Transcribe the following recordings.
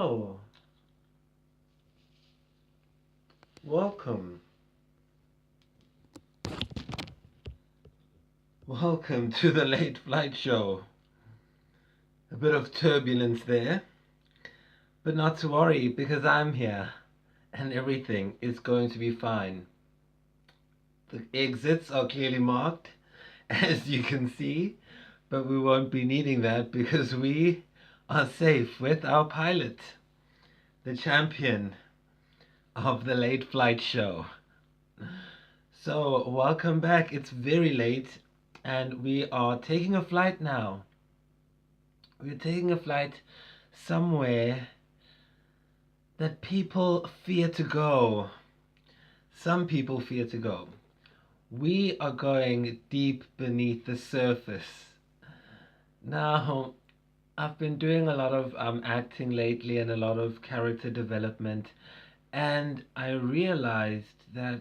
Hello, welcome. Welcome to the Late Flight Show. A bit of turbulence there, but not to worry because I'm here and everything is going to be fine. The exits are clearly marked, as you can see, but we won't be needing that because we are safe with our pilot, the champion of the Late Flight Show. So, welcome back. It's very late and we are taking a flight now. We're taking a flight somewhere that people fear to go. Some people fear to go. We are going deep beneath the surface. Now, I've been doing a lot of acting lately and a lot of character development, and I realized that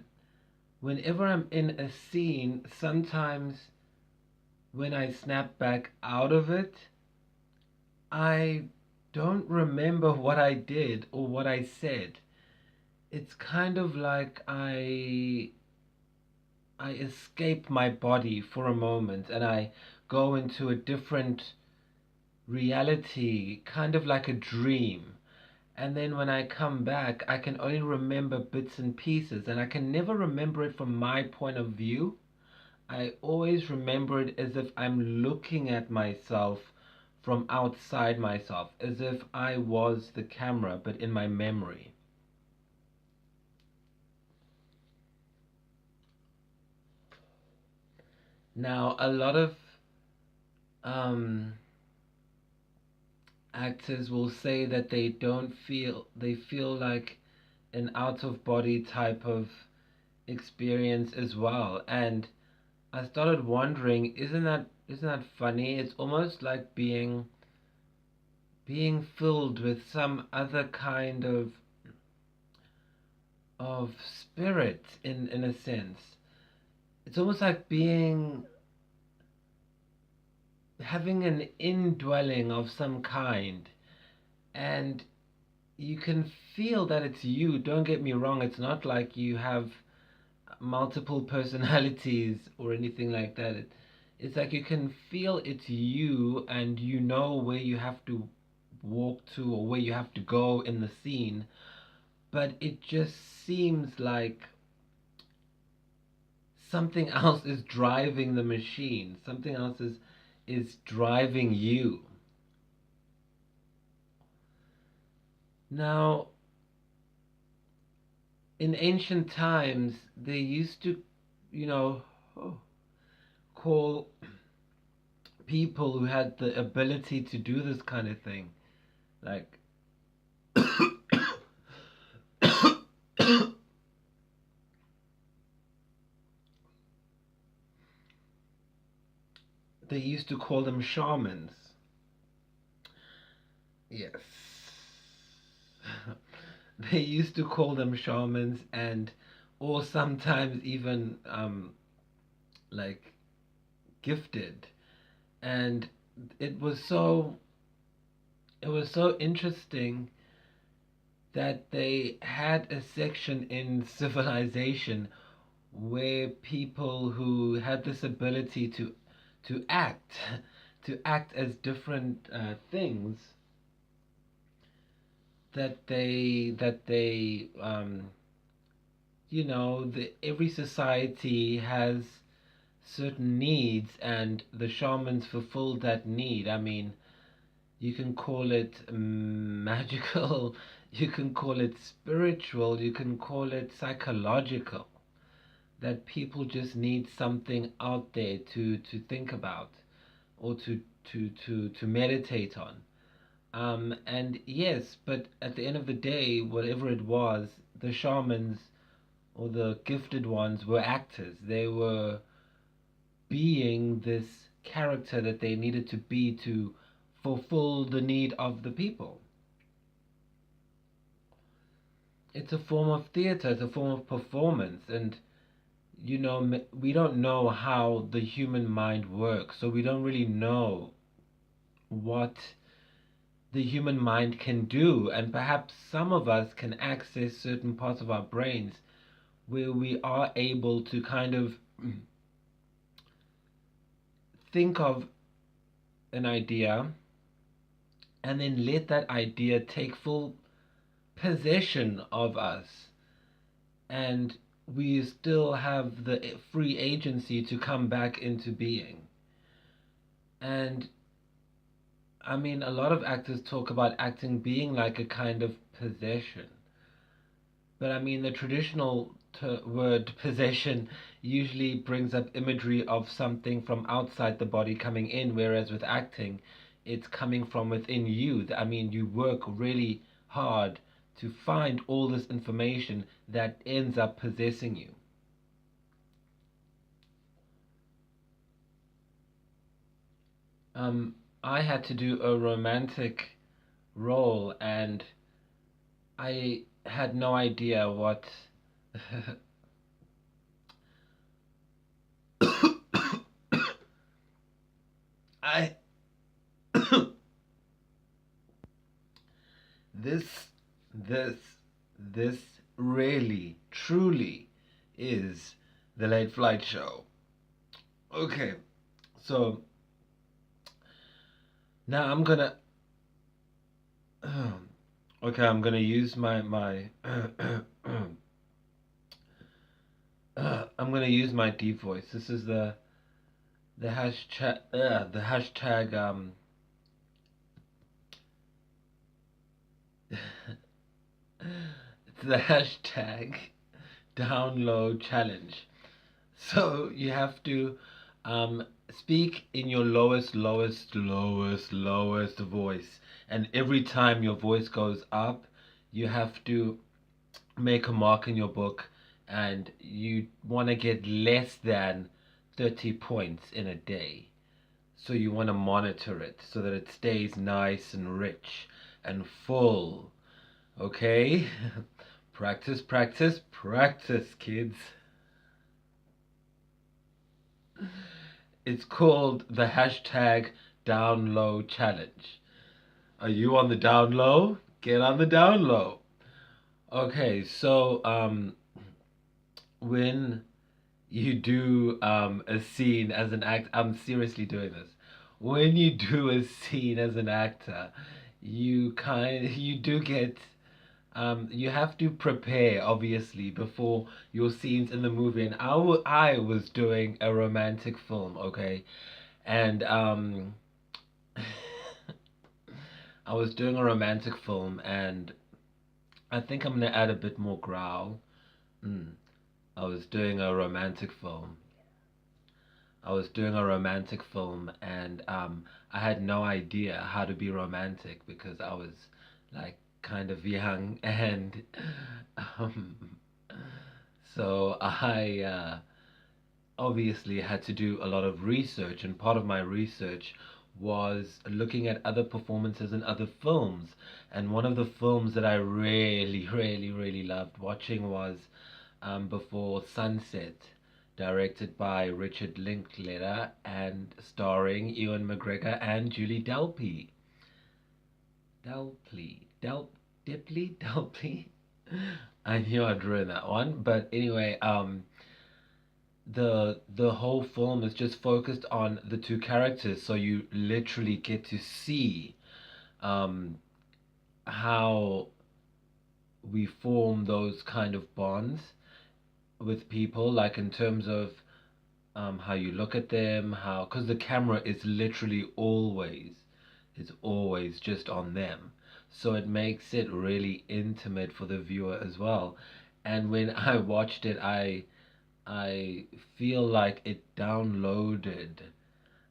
whenever I'm in a scene, sometimes when I snap back out of it, I don't remember what I did or what I said. It's kind of like I escape my body for a moment and I go into a different reality, kind of like a dream. And then when I come back, I can only remember bits and pieces, and I can never remember it from my point of view. I always remember it as if I'm looking at myself from outside myself, as if I was the camera, but in my memory. Now, a lot of um, actors will say that they feel like an out of body type of experience as well. And I started wondering, isn't that funny? It's almost like being filled with some other kind of spirit in a sense. It's almost like being having an indwelling of some kind, and you can feel that it's you. Don't get me wrong, it's not like you have multiple personalities or anything like that. It's like you can feel it's you, and you know where you have to walk to or where you have to go in the scene, but it just seems like something else is driving the machine. Something else is driving you. Now, in ancient times, they used to, you know, call people who had the ability to do this kind of thing, like they used to call them shamans. Yes. They used to call them shamans, and or sometimes even like gifted. And it was so it was so interesting that they had a section in civilization where people who had this ability to act to act as different things, that they every society has certain needs, and the shamans fulfilled that need. I mean, you can call it magical, you can call it spiritual, you can call it psychological, that people just need something out there to think about or to meditate on. And yes, but at the end of the day, whatever it was, the shamans or the gifted ones were actors. They were being this character that they needed to be to fulfill the need of the people. It's a form of theater, it's a form of performance, and we don't know how the human mind works, so we don't really know what the human mind can do, and perhaps some of us can access certain parts of our brains where we are able to kind of think of an idea and then let that idea take full possession of us, and we still have the free agency to come back into being. And I mean, a lot of actors talk about acting being like a kind of possession. But I mean, the traditional word possession usually brings up imagery of something from outside the body coming in, whereas with acting, it's coming from within you. I mean, you work really hard to find all this information that ends up possessing you. I had to do a romantic role, and I had no idea what I this this this really truly is the Late Flight Show. Okay, so now I'm gonna use my I'm gonna use my deep voice. This is the hashtag it's the hashtag download challenge. So you have to speak in your lowest voice, and every time your voice goes up, you have to make a mark in your book, and you want to get less than 30 points in a day. So you want to monitor it so that it stays nice and rich and full. Okay? Practice, practice, practice, kids. It's called the hashtag down low challenge. Are you on the down low? Get on the down low. Okay, so when you do a scene as an act, I'm seriously doing this. When you do a scene as an actor, you do get you have to prepare obviously before your scenes in the movie. And I was doing a romantic film, okay, and I was doing a romantic film, and I think I'm gonna add a bit more growl. Mm. I was doing a romantic film. I was doing a romantic film, and I had no idea how to be romantic because I was like kind of young, and um, so I obviously had to do a lot of research, and part of my research was looking at other performances in other films. And one of the films that I really loved watching was Before Sunset, directed by Richard Linklater and starring Ewan McGregor and Julie Delpy. Delpy. I knew I'd ruin that one, but anyway, the whole film is just focused on the two characters, so you literally get to see um, how we form those kind of bonds with people, like in terms of how you look at them, how, because the camera is literally always just on them, so it makes it really intimate for the viewer as well. And when I watched it, I feel like it downloaded.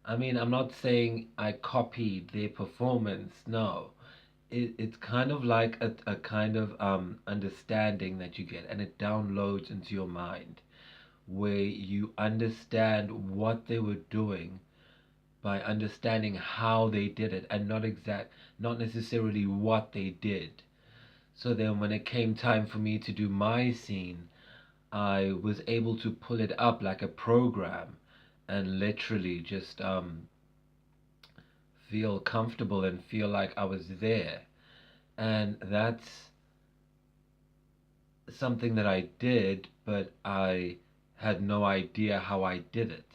I mean, I'm not saying I copied their performance, no. It's kind of like a kind of understanding that you get, and it downloads into your mind where you understand what they were doing by understanding how they did it, and not necessarily what they did. So then when it came time for me to do my scene, I was able to pull it up like a program and literally just feel comfortable and feel like I was there. And that's something that I did, but I had no idea how I did it.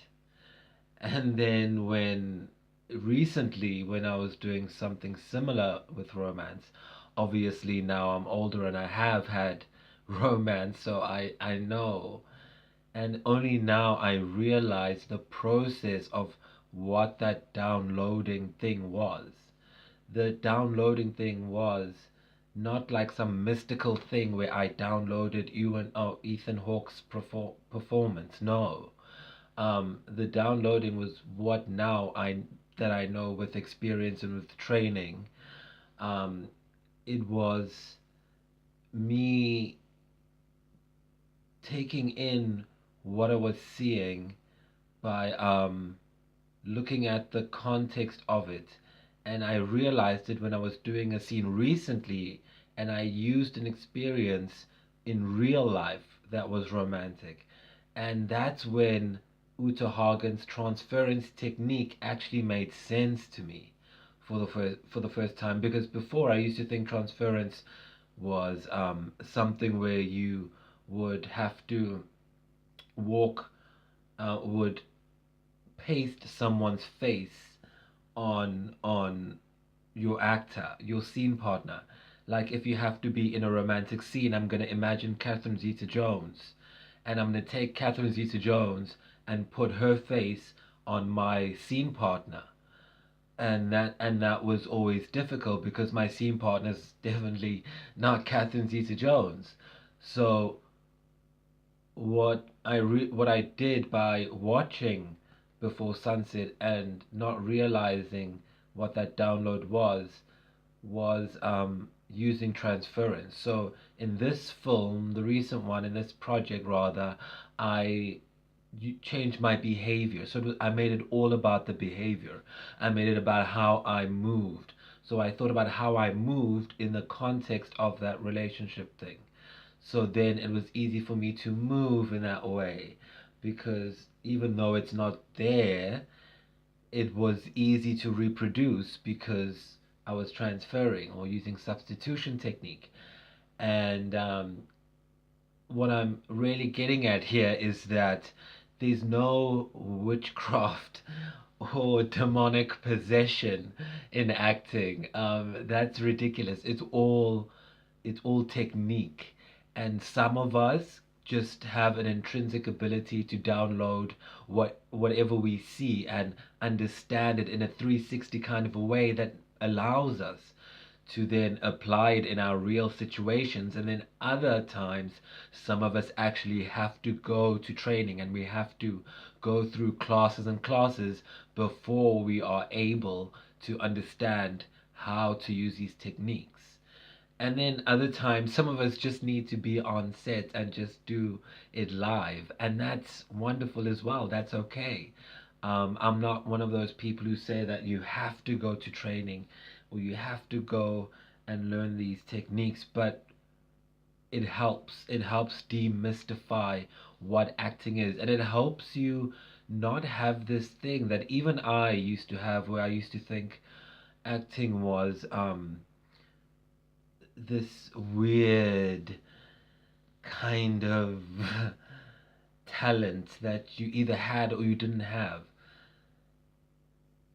And then when I was doing something similar with romance, obviously now I'm older and I have had romance, so I know. And only now I realize the process of what that downloading thing was. The downloading thing was not like some mystical thing where I downloaded Ethan Hawke's performance. No, the downloading was what now I know with experience and with training. Um, it was me taking in what I was seeing by looking at the context of it. And I realized it when I was doing a scene recently, and I used an experience in real life that was romantic. And that's when Uta Hagen's transference technique actually made sense to me for the first time, because before I used to think transference was something where you would have to walk would paste someone's face on your actor, your scene partner. Like if you have to be in a romantic scene, I'm gonna imagine Catherine Zeta-Jones, and I'm gonna take Catherine Zeta-Jones and put her face on my scene partner. And that was always difficult because my scene partner is definitely not Catherine Zeta-Jones. So what I did by watching Before Sunset and not realizing what that download was using transference. So in this film, the recent one, in this project rather, I changed my behavior. So I made it all about the behavior. I made it about how I moved. So I thought about how I moved in the context of that relationship thing. So then it was easy for me to move in that way, because even though it's not there, it was easy to reproduce because I was transferring or using substitution technique. And what I'm really getting at here is that there's no witchcraft or demonic possession in acting. That's ridiculous. It's all technique, and some of us just have an intrinsic ability to download whatever we see and understand it in a 360 kind of a way that allows us to then apply it in our real situations. And then other times some of us actually have to go to training, and we have to go through classes and classes before we are able to understand how to use these techniques. And then other times, some of us just need to be on set and just do it live. And that's wonderful as well. That's okay. I'm not one of those people who say that you have to go to training or you have to go and learn these techniques, but it helps. It helps demystify what acting is. And it helps you not have this thing that even I used to have, where I used to think acting was this weird kind of talent that you either had or you didn't have.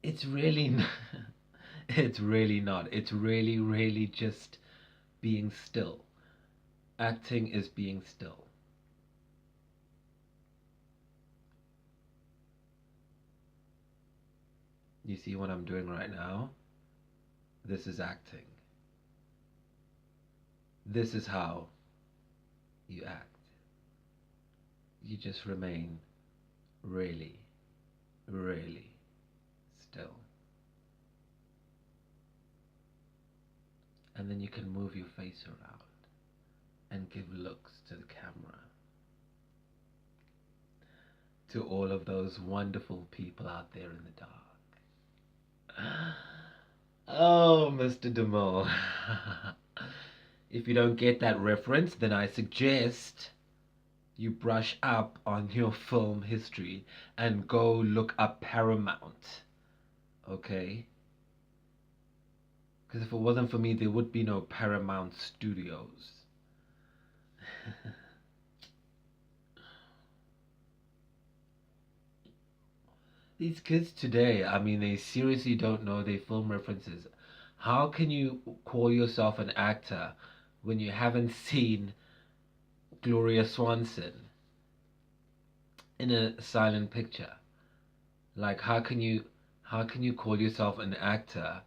It's really it's really not. It's really, really just being still. Acting is being still. You see what I'm doing right now? This is acting. This is how you act. You just remain really, really still. And then you can move your face around and give looks to the camera, to all of those wonderful people out there in the dark. Oh, Mr. DeMille. If you don't get that reference, then I suggest you brush up on your film history and go look up Paramount. Okay? Because if it wasn't for me, there would be no Paramount Studios. These kids today, I mean, they seriously don't know their film references. How can you call yourself an actor when you haven't seen Gloria Swanson in a silent picture? Like, how can you call yourself an actor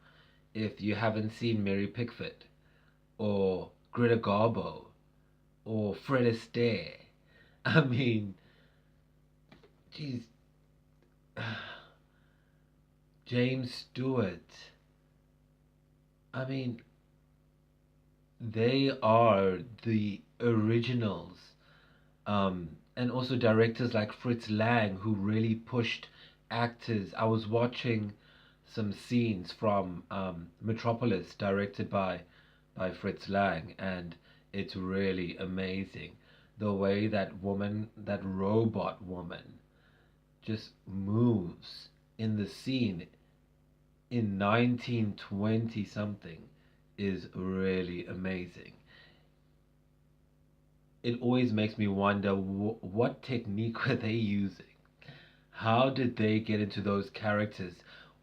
if you haven't seen Mary Pickford or Greta Garbo or Fred Astaire? I mean, geez, James Stewart. I mean, they are the originals. And also directors like Fritz Lang, who really pushed actors. I was watching some scenes from Metropolis, directed by Fritz Lang, and it's really amazing the way that robot woman, just moves in the scene in 1920 something is really amazing. It always makes me wonder what technique were they using? How did they get into those characters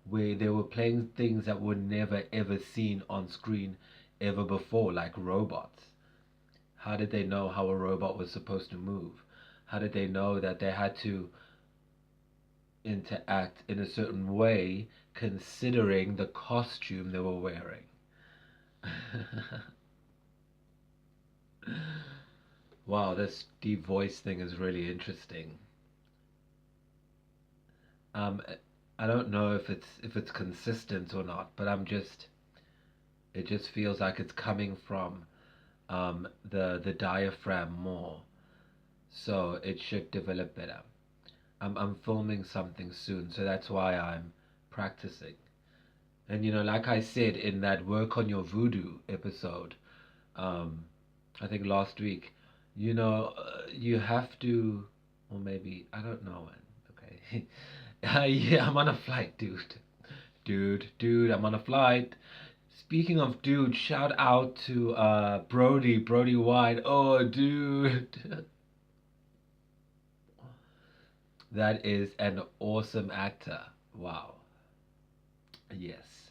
where they were playing things that were never ever seen on screen ever before, like robots? How did they know how a robot was supposed to move? How did they know that they had to interact in a certain way considering the costume they were wearing? Wow, this deep voice thing is really interesting. Um, I don't know if it's consistent or not, but it just feels like it's coming from the diaphragm more, so it should develop better. I'm filming something soon, so that's why I'm practicing. And like I said in that work on your voodoo episode, um, I think last week, you have to, or maybe I don't know when. Okay, yeah, I'm on a flight, dude. Dude, I'm on a flight. Speaking of dude, shout out to Brody White. Oh, dude, that is an awesome actor. Wow. Yes.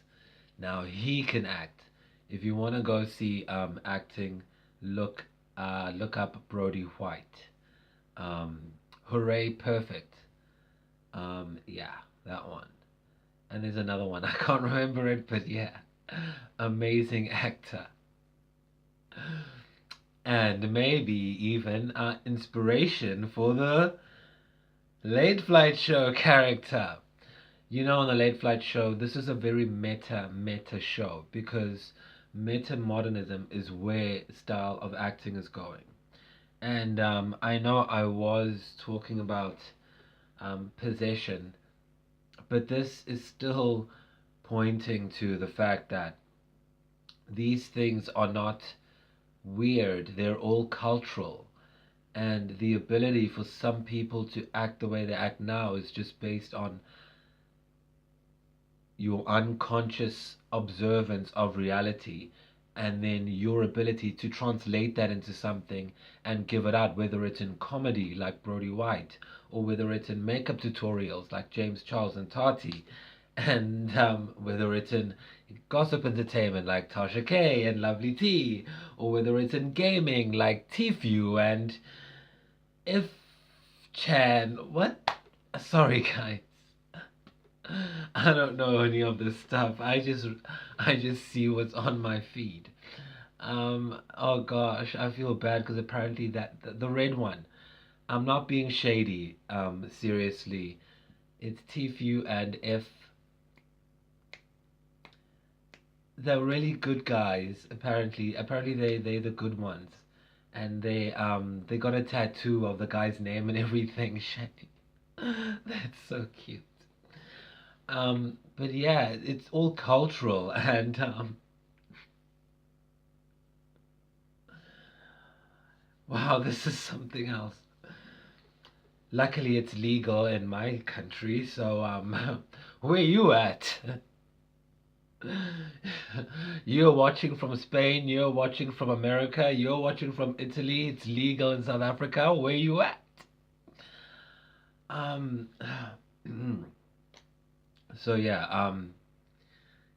Now he can act. If you want to go see acting, look look up Brody White. Hooray, perfect. Yeah, that one. And there's another one. I can't remember it, but yeah, amazing actor. And maybe even inspiration for the Late Flight Show character. On the Late Flight Show, this is a very meta show because metamodernism is where style of acting is going. And I know I was talking about possession, but this is still pointing to the fact that these things are not weird, they're all cultural. And the ability for some people to act the way they act now is just based on your unconscious observance of reality, and then your ability to translate that into something and give it out, whether it's in comedy like Brody White, or whether it's in makeup tutorials like James Charles and Tati, and whether it's in gossip entertainment like Tasha K and Lovely T, or whether it's in gaming like Tfue and If Chan. What? Sorry, guys. I don't know any of this stuff. I just see what's on my feed. Oh gosh, I feel bad because apparently that the red one. I'm not being shady. Seriously, it's Tfue and F. They're really good guys. Apparently they're the good ones, and they got a tattoo of the guy's name and everything. That's so cute. But yeah, it's all cultural, and wow, this is something else. Luckily, it's legal in my country, so where you at? You're watching from Spain, you're watching from America, you're watching from Italy, it's legal in South Africa. Where you at? Um, so yeah,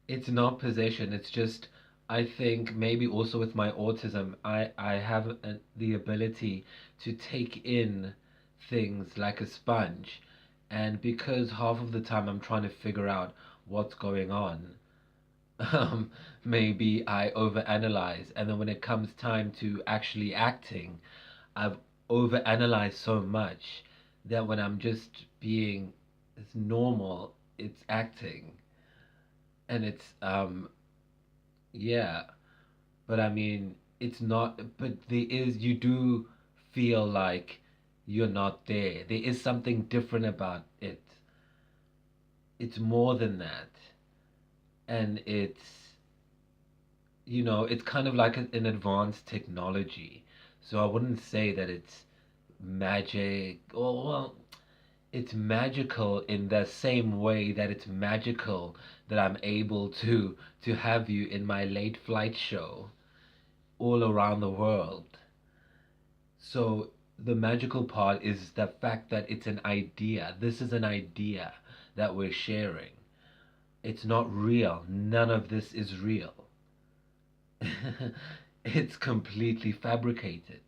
it's not possession. It's just I think maybe also with my autism, I have the ability to take in things like a sponge, and because half of the time I'm trying to figure out what's going on, um, maybe I overanalyze, and then when it comes time to actually acting, I've overanalyzed so much that when I'm just being it's normal, it's acting, and it's yeah, but I mean, it's not, but there is, you do feel like you're not there. There is something different about it. It's more than that. And it's kind of like an advanced technology. So I wouldn't say that it's magic, or, well, it's magical in the same way that it's magical that I'm able to have you in my late flight show all around the world. So the magical part is the fact that it's an idea. This is an idea that we're sharing. It's not real. None of this is real. It's completely fabricated.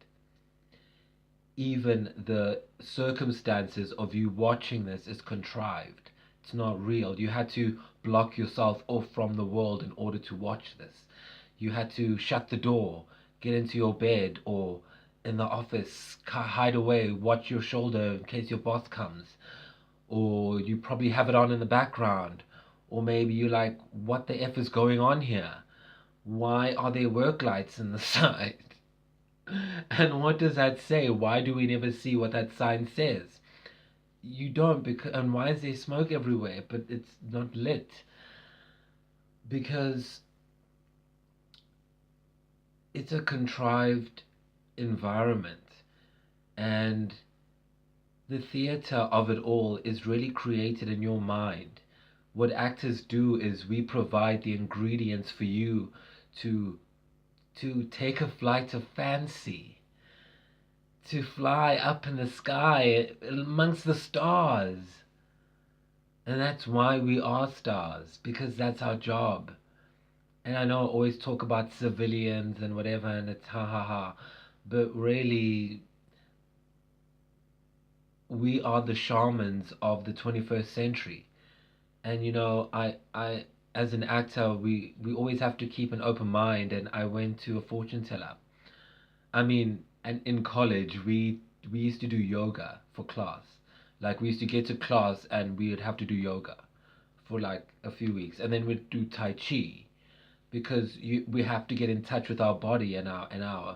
Even the circumstances of you watching this is contrived. It's not real. You had to block yourself off from the world in order to watch this. You had to shut the door, get into your bed, or in the office, hide away, watch your shoulder in case your boss comes. Or you probably have it on in the background. Or maybe you're like, what the F is going on here? Why are there work lights in the side? And what does that say? Why do we never see what that sign says? You don't, because, and why is there smoke everywhere but it's not lit? Because it's a contrived environment, and the theater of it all is really created in your mind. What actors do is we provide the ingredients for you to take a flight of fancy, to fly up in the sky amongst the stars. And that's why we are stars, because that's our job. And I know I always talk about civilians and whatever, and it's ha ha ha. But really, we are the shamans of the 21st century. And as an actor, we always have to keep an open mind. And I went to a fortune teller. I mean, and in college, we used to do yoga for class. Like, we used to get to class and we would have to do yoga for like a few weeks, and then we'd do tai chi, because we have to get in touch with our body and our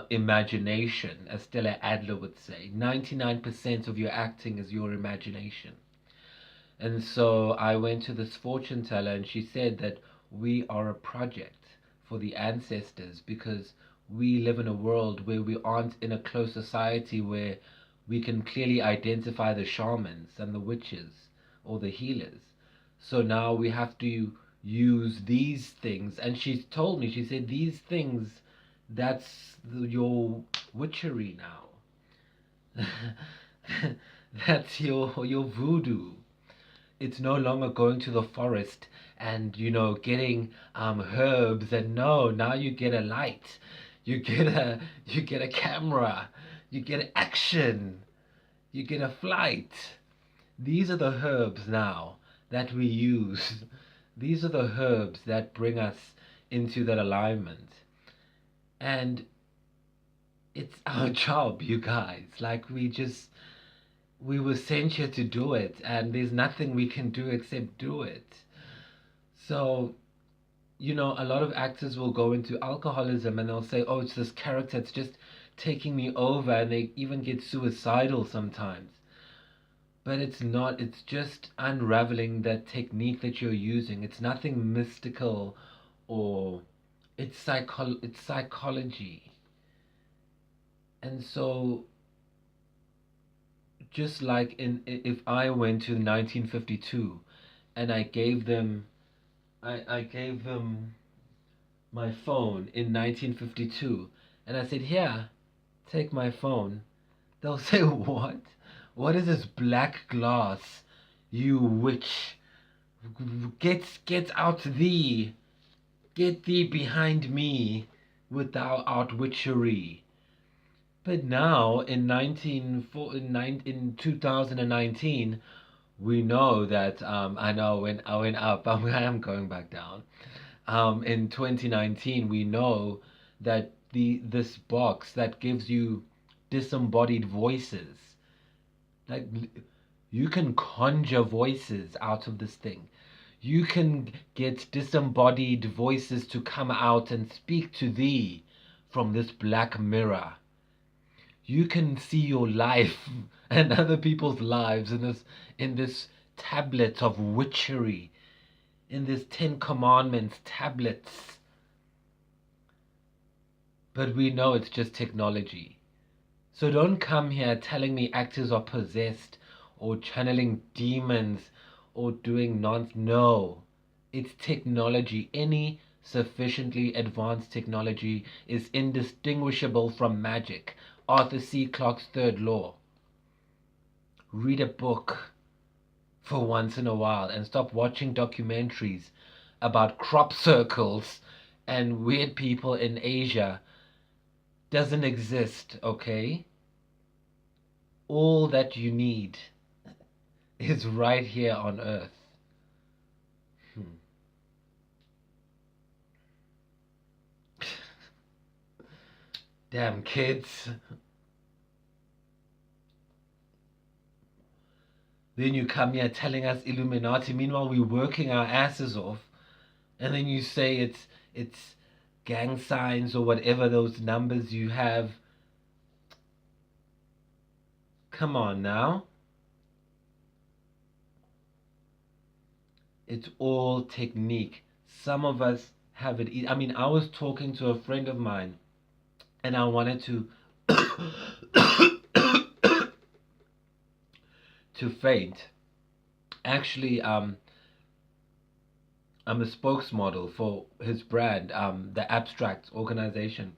imagination, as Stella Adler would say. 99% of your acting is your imagination. And so I went to this fortune teller, and she said that we are a project for the ancestors, because we live in a world where we aren't in a close society where we can clearly identify the shamans and the witches or the healers. So now we have to use these things. And she told me, she said, these things, that's your witchery now. That's your voodoo. It's no longer going to the forest and getting herbs, and no, now you get a light, you get a camera, you get action, you get a flight. These are the herbs now that we use. These are the herbs that bring us into that alignment. And it's our job, you guys. Like, we were sent here to do it, and there's nothing we can do except do it. So, a lot of actors will go into alcoholism and they'll say, oh, it's this character, it's just taking me over, and they even get suicidal sometimes. But it's not, it's just unraveling that technique that you're using. It's nothing mystical, or it's psychology. And so, just like if I went to 1952 and I gave them I gave them my phone in 1952, and I said, "Here, take my phone." They'll say, "What? What is this black glass? You witch! Get out thee! Get thee behind me with thou art witchery." But now in 2019, we know that I know when I went up, I am going back down. In 2019, we know that this box that gives you disembodied voices, like you can conjure voices out of this thing. You can get disembodied voices to come out and speak to thee from this black mirror. You can see your life and other people's lives in this tablet of witchery, in this Ten Commandments tablets. But we know it's just technology. So don't come here telling me actors are possessed or channeling demons or doing nonsense. No, it's technology. Any sufficiently advanced technology is indistinguishable from magic. Arthur C. Clarke's third law. Read a book for once in a while and stop watching documentaries about crop circles and weird people in Asia. Doesn't exist, okay? All that you need is right here on Earth. Damn kids. Then you come here telling us Illuminati. Meanwhile, we're working our asses off, and then you say it's gang signs or whatever those numbers you have. Come on now. It's all technique. Some of us have it. I mean, I was talking to a friend of mine, and I wanted to to faint. Actually, I'm a spokesmodel for his brand, the Tract Organization.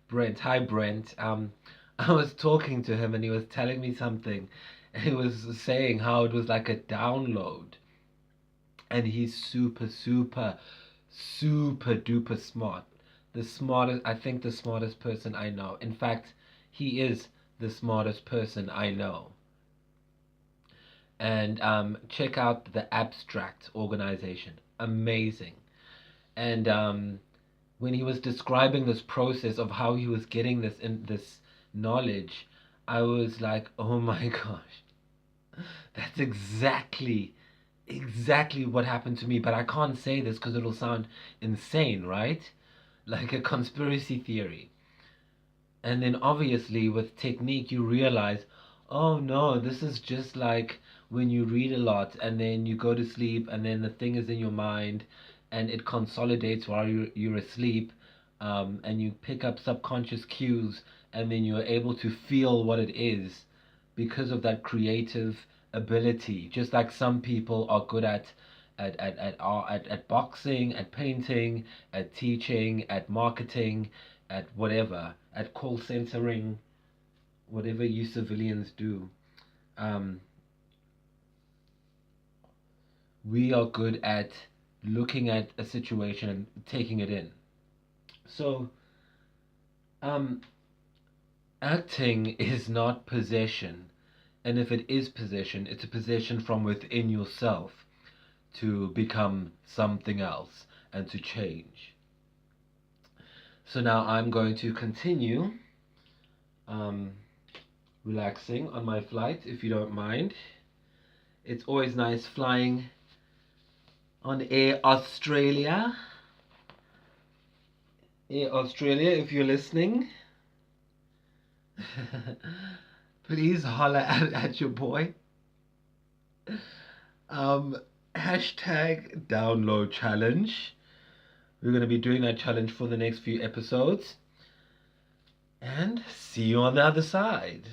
Brent, hi Brent. I was talking to him and he was telling me something. And he was saying how it was like a download. And he's super, super, super duper smart. The smartest, I think the smartest person I know. In fact, he is the smartest person I know. And check out the Tract Organization. Amazing. And when he was describing this process of how he was getting this knowledge, I was like, oh my gosh, that's exactly what happened to me. But I can't say this because it'll sound insane, right? Like a conspiracy theory. And then obviously with technique you realize, oh no, this is just like when you read a lot and then you go to sleep and then the thing is in your mind and it consolidates while you're asleep, and you pick up subconscious cues and then you're able to feel what it is because of that creative ability. Just like some people are good at boxing, at painting, at teaching, at marketing, at whatever, at call centering, whatever you civilians do. Um, we are good at looking at a situation and taking it in. So, um, acting is not possession. And if it is possession, it's a possession from within yourself to become something else and to change. So now I'm going to continue relaxing on my flight, if you don't mind. It's always nice flying on Air Australia. Air Australia, if you're listening, please holler at your boy. Hashtag download challenge. We're going to be doing that challenge for the next few episodes. And see you on the other side.